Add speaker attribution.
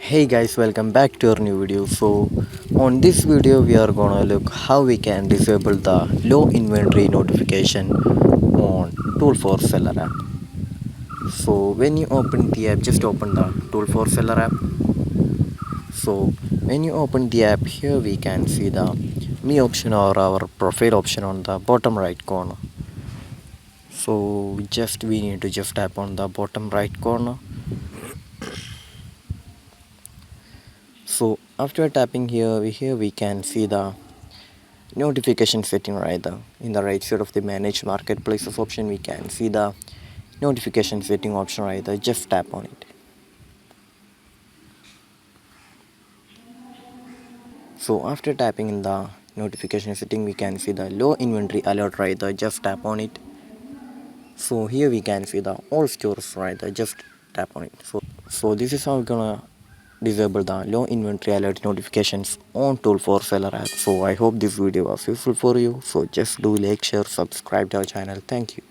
Speaker 1: Hey guys, welcome back to our new video. On this video we are gonna look how we can disable the low inventory notification on Tool4seller app. So when you open the app, just open the Tool4seller app. So when you open the app, here we can see the me option or our profile option on the bottom right corner. So we need to just tap on the bottom right corner. So after tapping here we can see the notification setting right there. In the right side of the manage marketplaces option, we can see the notification setting option right there. Just tap on it. So after tapping in the notification setting, we can see the low inventory alert right there. Just tap on it. So here we can see the all stores right there. Just tap on it. So this is how we're gonna disable the low inventory alert notifications on Tool4seller app. So I hope this video was useful for you. So just do like, share, subscribe to our channel. Thank you.